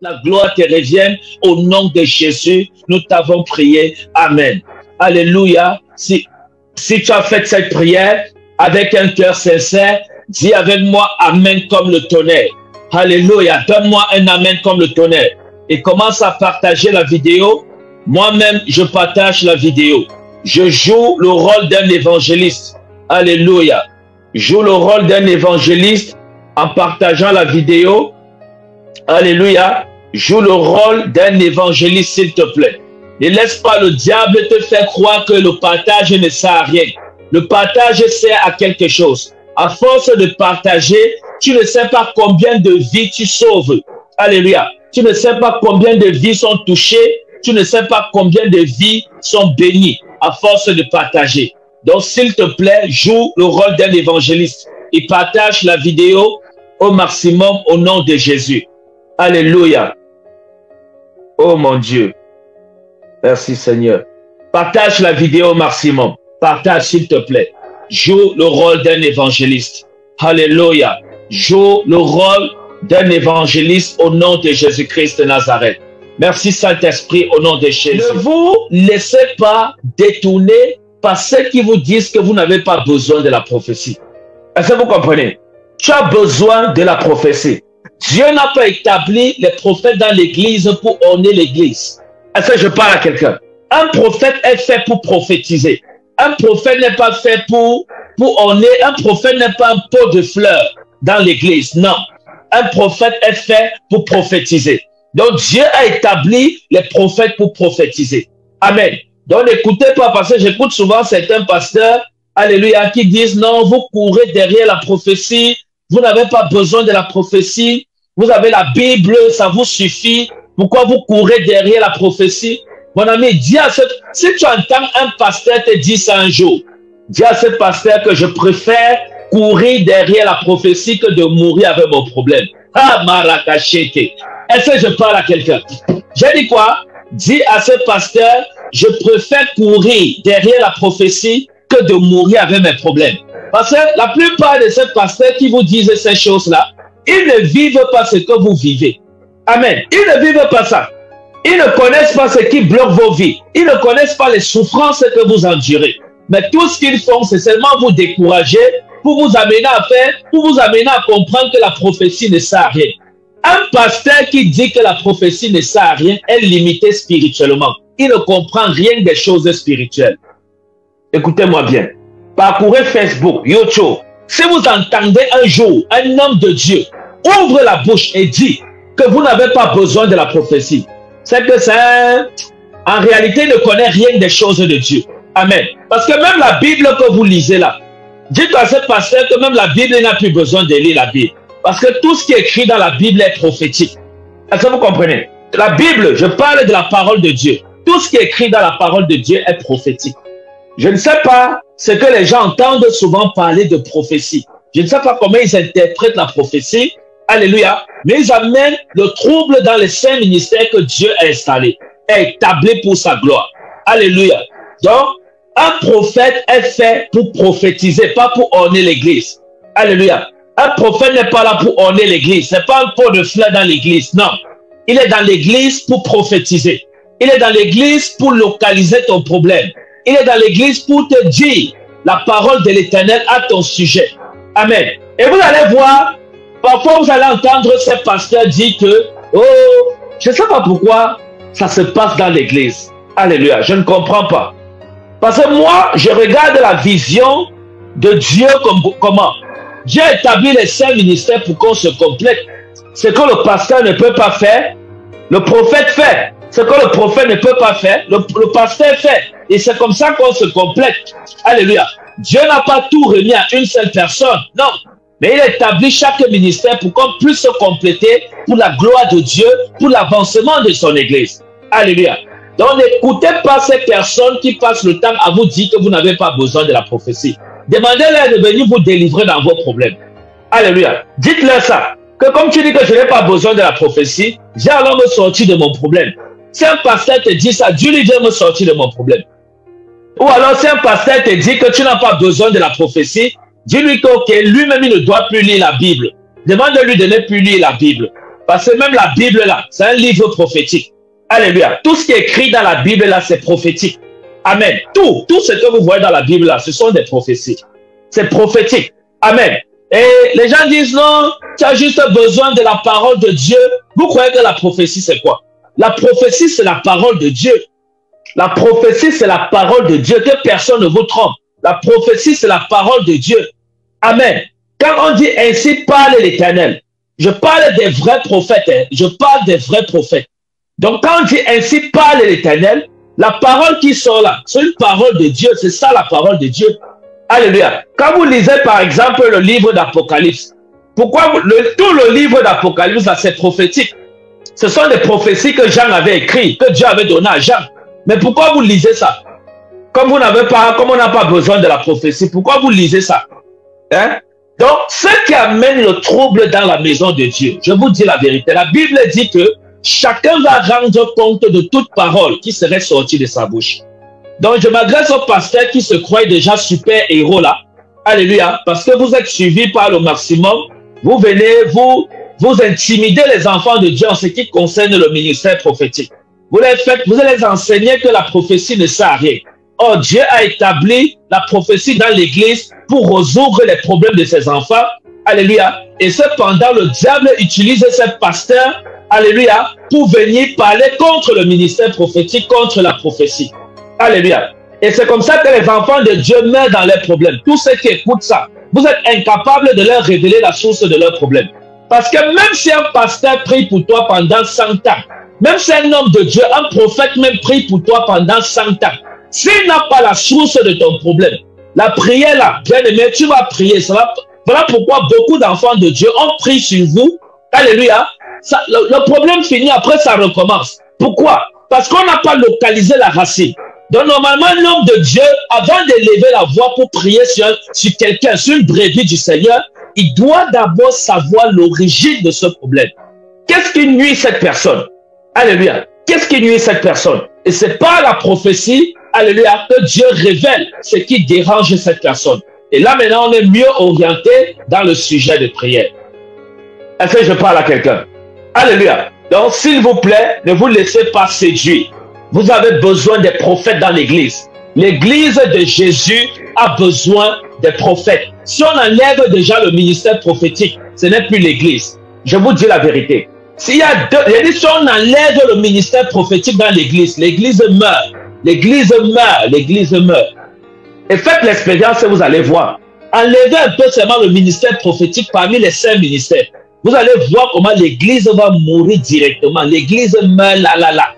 la gloire te revienne. Au nom de Jésus, nous t'avons prié. Amen. Alléluia. Si tu as fait cette prière avec un cœur sincère, dis avec moi Amen comme le tonnerre. Alléluia. Donne-moi un Amen comme le tonnerre. Et commence à partager la vidéo. Moi-même, je partage la vidéo. Je joue le rôle d'un évangéliste. Alléluia. Je joue le rôle d'un évangéliste en partageant la vidéo. Alléluia. Joue le rôle d'un évangéliste, s'il te plaît. Ne laisse pas le diable te faire croire que le partage ne sert à rien. Le partage sert à quelque chose. À force de partager, tu ne sais pas combien de vies tu sauves. Alléluia. Tu ne sais pas combien de vies sont touchées. Tu ne sais pas combien de vies sont bénies à force de partager. Donc, s'il te plaît, joue le rôle d'un évangéliste et partage la vidéo au maximum au nom de Jésus. Alléluia. Oh mon Dieu. Merci Seigneur. Partage la vidéo au maximum. Partage s'il te plaît. Joue le rôle d'un évangéliste. Alléluia. Joue le rôle d'un évangéliste au nom de Jésus-Christ de Nazareth. Merci Saint-Esprit au nom de Jésus. Ne vous laissez pas détourner par ceux qui vous disent que vous n'avez pas besoin de la prophétie. Est-ce que vous comprenez? Tu as besoin de la prophétie. Dieu n'a pas établi les prophètes dans l'église pour orner l'église. Est-ce que je parle à quelqu'un? Un prophète est fait pour prophétiser. Un prophète n'est pas fait pour orner. Un prophète n'est pas un pot de fleurs dans l'église. Non. Un prophète est fait pour prophétiser. Donc Dieu a établi les prophètes pour prophétiser. Amen. Donc n'écoutez pas, parce que j'écoute souvent certains pasteurs, alléluia, qui disent non, vous courez derrière la prophétie, vous n'avez pas besoin de la prophétie, vous avez la Bible, ça vous suffit. Pourquoi vous courez derrière la prophétie? Mon ami, dis à ce, si tu entends un pasteur te dire ça un jour, dis à ce pasteur que je préfère courir derrière la prophétie que de mourir avec mon problème. Ah, Marakachete. Est-ce que je parle à quelqu'un? J'ai dit quoi? Dis à ce pasteur, je préfère courir derrière la prophétie que de mourir avec mes problèmes. Parce que la plupart de ces pasteurs qui vous disent ces choses-là, ils ne vivent pas ce que vous vivez. Amen. Ils ne vivent pas ça. Ils ne connaissent pas ce qui bloque vos vies. Ils ne connaissent pas les souffrances que vous endurez. Mais tout ce qu'ils font, c'est seulement vous décourager pour vous amener à faire, pour vous amener à comprendre que la prophétie ne sert à rien. Un pasteur qui dit que la prophétie ne sert à rien est limité spirituellement. Il ne comprend rien des choses spirituelles. Écoutez-moi bien. Parcourez Facebook, YouTube. Si vous entendez un jour un homme de Dieu ouvre la bouche et dit que vous n'avez pas besoin de la prophétie, c'est que c'est en réalité, il ne connaît rien des choses de Dieu. Amen. Parce que même la Bible que vous lisez là, dites à ce pasteur que même la Bible n'a plus besoin de lire la Bible. Parce que tout ce qui est écrit dans la Bible est prophétique. Est-ce que vous comprenez? La Bible, je parle de la parole de Dieu. Tout ce qui est écrit dans la parole de Dieu est prophétique. Je ne sais pas ce que les gens entendent souvent parler de prophétie. Je ne sais pas comment ils interprètent la prophétie. Alléluia. Mais ils amènent le trouble dans les saints ministères que Dieu a installés, a établi pour sa gloire. Alléluia. Donc, un prophète est fait pour prophétiser, pas pour orner l'église. Alléluia. Un prophète n'est pas là pour orner l'église. Ce n'est pas un pot de fleurs dans l'église. Non. Il est dans l'église pour prophétiser. Il est dans l'église pour localiser ton problème. Il est dans l'église pour te dire la parole de l'Éternel à ton sujet. Amen. Et vous allez voir, parfois vous allez entendre ces pasteurs dire que, oh, je ne sais pas pourquoi ça se passe dans l'église. Alléluia. Je ne comprends pas. Parce que moi, je regarde la vision de Dieu comment. Dieu a établi les saints ministères pour qu'on se complète. Ce que le pasteur ne peut pas faire, le prophète fait. Ce que le prophète ne peut pas faire, le pasteur fait. Et c'est comme ça qu'on se complète. Alléluia. Dieu n'a pas tout remis à une seule personne. Non. Mais il a établi chaque ministère pour qu'on puisse se compléter pour la gloire de Dieu, pour l'avancement de son église. Alléluia. Donc n'écoutez pas ces personnes qui passent le temps à vous dire que vous n'avez pas besoin de la prophétie. Demandez-leur de venir vous délivrer dans vos problèmes. Alléluia. Dites-leur ça. Que comme tu dis que je n'ai pas besoin de la prophétie, viens alors me sortir de mon problème. Si un pasteur te dit ça, Dieu lui vient me sortir de mon problème. Ou alors si un pasteur te dit que tu n'as pas besoin de la prophétie, dis-lui que lui-même il ne doit plus lire la Bible. Demande-lui de ne plus lire la Bible. Parce que même la Bible là, c'est un livre prophétique. Alléluia. Tout ce qui est écrit dans la Bible là, c'est prophétique. Amen. Tout ce que vous voyez dans la Bible là, ce sont des prophéties. C'est prophétique. Amen. Et les gens disent non, tu as juste besoin de la parole de Dieu. Vous croyez que la prophétie c'est quoi? La prophétie c'est la parole de Dieu. La prophétie c'est la parole de Dieu. Que personne ne vous trompe. La prophétie c'est la parole de Dieu. Amen. Quand on dit ainsi parle l'Éternel, je parle des vrais prophètes. Hein. Je parle des vrais prophètes. Donc quand on dit ainsi parle l'Éternel, la parole qui sort là, c'est une parole de Dieu. C'est ça la parole de Dieu. Alléluia. Quand vous lisez par exemple le livre d'Apocalypse, pourquoi tout le livre d'Apocalypse là c'est prophétique? Ce sont des prophéties que Jean avait écrites, que Dieu avait données à Jean. Mais pourquoi vous lisez ça? Comme on n'a pas besoin de la prophétie, pourquoi vous lisez ça? Hein? Donc, ce qui amène le trouble dans la maison de Dieu, je vous dis la vérité, la Bible dit que chacun va rendre compte de toute parole qui serait sortie de sa bouche. Donc, je m'adresse aux pasteurs qui se croient déjà super héros là. Alléluia. Parce que vous êtes suivis par le maximum. Vous venez, vous intimidez les enfants de Dieu en ce qui concerne le ministère prophétique. Vous allez enseigner que la prophétie ne sert à rien. Or, Dieu a établi la prophétie dans l'église pour résoudre les problèmes de ses enfants. Alléluia. Et cependant, le diable utilise ces pasteurs, alléluia, pour venir parler contre le ministère prophétique, contre la prophétie. Alléluia. Et c'est comme ça que les enfants de Dieu meurent dans leurs problèmes. Tous ceux qui écoutent ça, vous êtes incapables de leur révéler la source de leurs problèmes. Parce que même si un pasteur prie pour toi pendant 100 ans, même si un homme de Dieu, un prophète même prie pour toi pendant 100 ans, s'il n'a pas la source de ton problème, la prière là, bien aimé, tu vas prier. Voilà pourquoi beaucoup d'enfants de Dieu ont prié sur vous. Alléluia. Le problème finit, après ça recommence. Pourquoi? Parce qu'on n'a pas localisé la racine. Donc normalement, un homme de Dieu, avant d'élever la voix pour prier sur quelqu'un, sur une brebis du Seigneur, il doit d'abord savoir l'origine de ce problème. Qu'est-ce qui nuit cette personne? Alléluia. Qu'est-ce qui nuit cette personne? Et c'est pas la prophétie, alléluia, que Dieu révèle ce qui dérange cette personne. Et là maintenant, on est mieux orienté dans le sujet de prière. Est-ce que je parle à quelqu'un? Alléluia. Donc, s'il vous plaît, ne vous laissez pas séduire. Vous avez besoin des prophètes dans l'église. L'église de Jésus a besoin des prophètes. Si on enlève déjà le ministère prophétique, ce n'est plus l'église. Je vous dis la vérité. Si on enlève le ministère prophétique dans l'église, l'église meurt. L'église meurt. L'église meurt. Et faites l'expérience et vous allez voir. Enlevez un peu seulement le ministère prophétique parmi les 5 ministères. Vous allez voir comment l'église va mourir directement. L'église meurt là.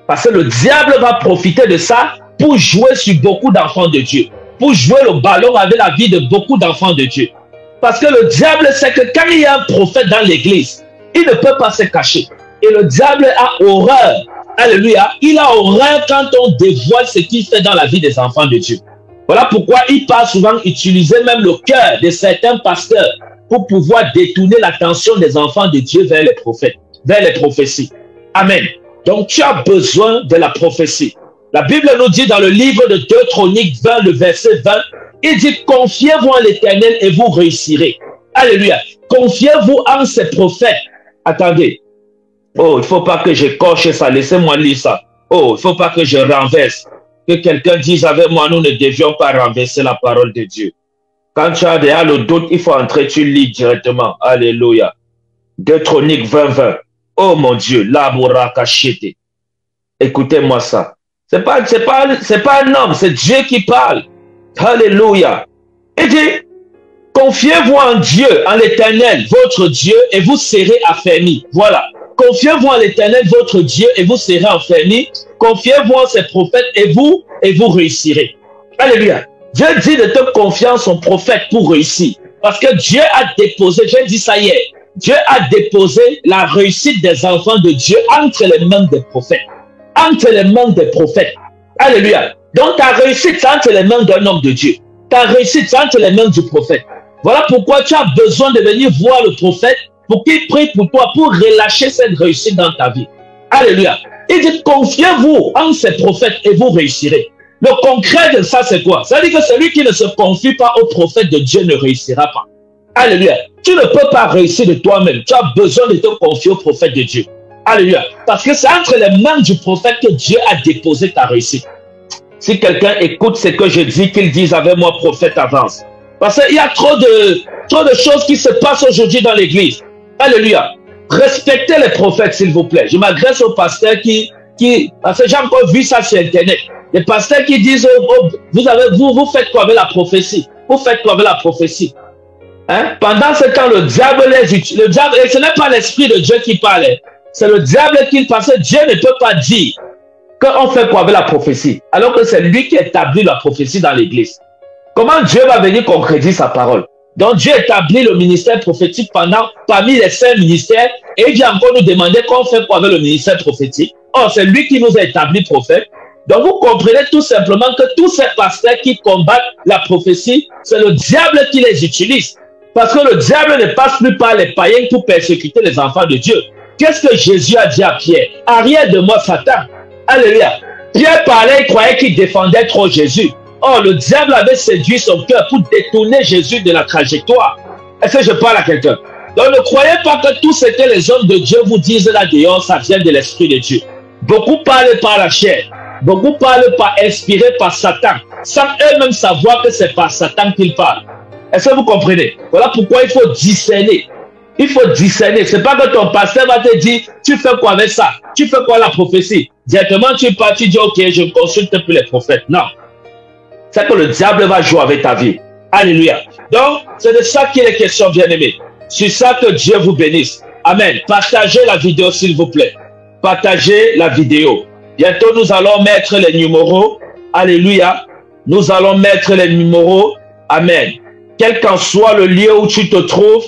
Parce que le diable va profiter de ça pour jouer sur beaucoup d'enfants de Dieu. Pour jouer le ballon avec la vie de beaucoup d'enfants de Dieu. Parce que le diable sait que quand il y a un prophète dans l'église, il ne peut pas se cacher. Et le diable a horreur. Alléluia. Il a horreur quand on dévoile ce qu'il fait dans la vie des enfants de Dieu. Voilà pourquoi il part souvent utiliser même le cœur de certains pasteurs pour pouvoir détourner l'attention des enfants de Dieu vers les prophètes, vers les prophéties. Amen. Donc tu as besoin de la prophétie. La Bible nous dit dans le livre de 2 Chroniques 20, le verset 20, il dit « Confiez-vous en l'Éternel et vous réussirez. » Alléluia. Confiez-vous en ces prophètes. Attendez. Oh, il ne faut pas que je coche ça. Laissez-moi lire ça. Oh, il ne faut pas que je renverse. Que quelqu'un dise avec moi, nous ne devions pas renverser la parole de Dieu. Quand tu as déjà le doute, il faut entrer, tu lis directement. Alléluia. 2 Chroniques 20, 20. Oh mon Dieu, l'aborakachete. Écoutez-moi ça. C'est pas un homme, c'est Dieu qui parle. Alléluia. Il dit, confiez-vous en Dieu, en l'Éternel, votre Dieu, et vous serez affermis. Voilà. Confiez-vous en l'Éternel, votre Dieu, et vous serez affermis. Confiez-vous en ses prophètes, et vous réussirez. Alléluia. Dieu dit de te confier en son prophète pour réussir. Parce que Dieu a déposé, j'ai dit ça hier, Dieu a déposé la réussite des enfants de Dieu entre les mains des prophètes. Entre les mains des prophètes. Alléluia. Donc ta réussite, c'est entre les mains d'un homme de Dieu. Ta réussite, c'est entre les mains du prophète. Voilà pourquoi tu as besoin de venir voir le prophète pour qu'il prie pour toi, pour relâcher cette réussite dans ta vie. Alléluia. Il dit, confiez-vous en ces prophètes et vous réussirez. Le concret de ça, c'est quoi? Ça veut dire que celui qui ne se confie pas au prophète de Dieu ne réussira pas. Alléluia. Tu ne peux pas réussir de toi-même. Tu as besoin de te confier au prophète de Dieu. Alléluia. Parce que c'est entre les mains du prophète que Dieu a déposé ta réussite. Si quelqu'un écoute ce que je dis, qu'il dise avec moi, prophète, avance. Parce qu'il y a trop de choses qui se passent aujourd'hui dans l'église. Alléluia. Respectez les prophètes, s'il vous plaît. Je m'adresse aux pasteurs parce que j'ai encore vu ça sur Internet. Les pasteurs qui disent, vous faites quoi avec la prophétie? Vous faites quoi avec la prophétie? Hein? Pendant ce temps, le diable les utilise. Le diable, et ce n'est pas l'esprit de Dieu qui parle. C'est le diable qui, parce que Dieu ne peut pas dire qu'on fait quoi avec la prophétie, alors que c'est lui qui établit la prophétie dans l'église. Comment Dieu va venir concrétiser sa parole? Donc Dieu établit le ministère prophétique parmi les 5 ministères, et il vient encore nous demander qu'on fait quoi avec le ministère prophétique. Or, c'est lui qui nous a établi prophète. Donc vous comprenez tout simplement que tous ces pasteurs qui combattent la prophétie, c'est le diable qui les utilise. Parce que le diable ne passe plus par les païens pour persécuter les enfants de Dieu. Qu'est-ce que Jésus a dit à Pierre? Arrière de moi, Satan. Alléluia. Pierre parlait, il croyait qu'il défendait trop Jésus. Or, le diable avait séduit son cœur pour détourner Jésus de la trajectoire. Est-ce que je parle à quelqu'un? Donc, ne croyez pas que tout ce que les hommes de Dieu vous disent là dehors, ça vient de l'Esprit de Dieu. Beaucoup parlent par la chair. Beaucoup parlent par inspiré par Satan, sans eux-mêmes savoir que c'est par Satan qu'ils parlent. Est-ce que vous comprenez? Voilà pourquoi il faut discerner. Il faut discerner. Ce n'est pas que ton pasteur va te dire, tu fais quoi avec ça? Tu fais quoi la prophétie? Directement, tu pars, tu dis, ok, je ne consulte plus les prophètes. Non. C'est que le diable va jouer avec ta vie. Alléluia. Donc, c'est de ça qu'il est question, bien-aimés. C'est ça que Dieu vous bénisse. Amen. Partagez la vidéo, s'il vous plaît. Partagez la vidéo. Bientôt, nous allons mettre les numéros. Alléluia. Nous allons mettre les numéros. Amen. Quel qu'en soit le lieu où tu te trouves.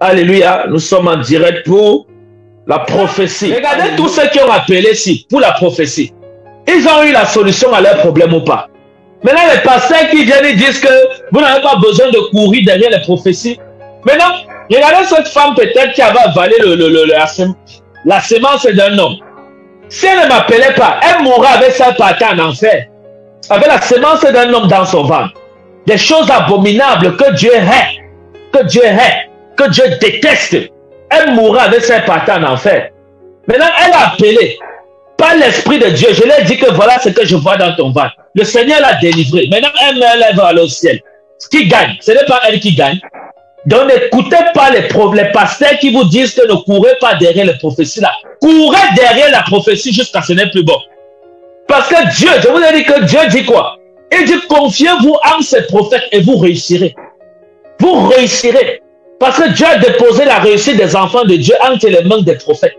Alléluia. Nous sommes en direct pour la prophétie. Regardez tous ceux qui ont appelé ici pour la prophétie. Ils ont eu la solution à leur problème ou pas? Maintenant, les pasteurs qui viennent et disent que vous n'avez pas besoin de courir derrière les prophéties. Maintenant, regardez cette femme peut-être qui avait avalé la semence d'un homme. Si elle ne m'appelait pas, elle mourrait avec sa partie en enfer. Avec la semence d'un homme dans son ventre. Des choses abominables que Dieu hait. Que Dieu hait. Que Dieu déteste. Elle mourrait avec sa partie en enfer. Maintenant, elle a appelé. Par l'Esprit de Dieu, je lui ai dit que voilà ce que je vois dans ton ventre. Le Seigneur l'a délivré. Maintenant, elle va aller au ciel. Ce qui gagne, ce n'est pas elle qui gagne. Donc, n'écoutez pas les pasteurs qui vous disent que ne courez pas derrière les prophéties là. Courez derrière la prophétie jusqu'à ce n'est plus bon. Parce que Dieu, je vous ai dit que Dieu dit quoi? Il dit, confiez-vous en ces prophètes et vous réussirez. Vous réussirez. Parce que Dieu a déposé la réussite des enfants de Dieu entre les mains des prophètes.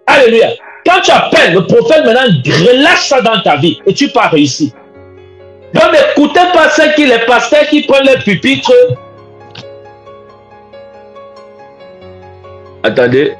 Alléluia. Quand tu appelles le prophète, maintenant, relâche ça dans ta vie et tu pars réussir. Donc, n'écoutez pas les pasteurs qui prennent les pupitres. Attendez,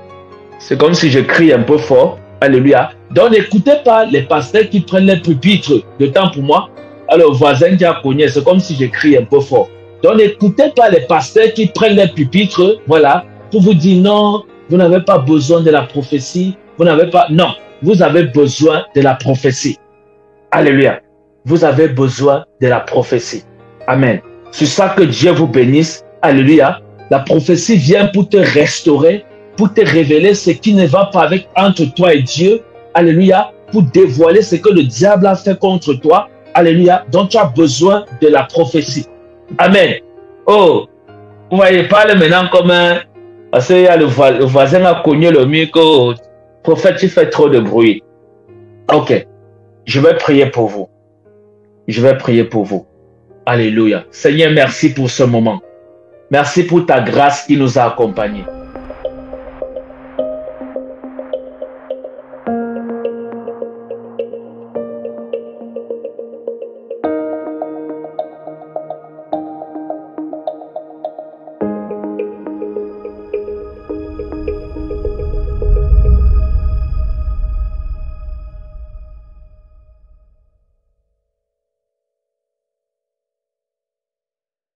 c'est comme si je crie un peu fort. Alléluia. Donc, n'écoutez pas les pasteurs qui prennent les pupitres. De temps pour moi. Alors, voisin qui a cogné, c'est comme si je crie un peu fort. Donc, n'écoutez pas les pasteurs qui prennent les pupitres. Voilà. Pour vous dire non, vous n'avez pas besoin de la prophétie. Vous n'avez pas... Non, vous avez besoin de la prophétie. Alléluia. Vous avez besoin de la prophétie. Amen. C'est ça que Dieu vous bénisse. Alléluia. La prophétie vient pour te restaurer, pour te révéler ce qui ne va pas entre toi et Dieu. Alléluia. Pour dévoiler ce que le diable a fait contre toi. Alléluia. Donc tu as besoin de la prophétie. Amen. Oh, vous voyez, parle maintenant comme un... Parce que le voisin a cogné le micro. Prophète, tu fais trop de bruit. Ok. Je vais prier pour vous. Je vais prier pour vous. Alléluia. Seigneur, merci pour ce moment. Merci pour ta grâce qui nous a accompagnés.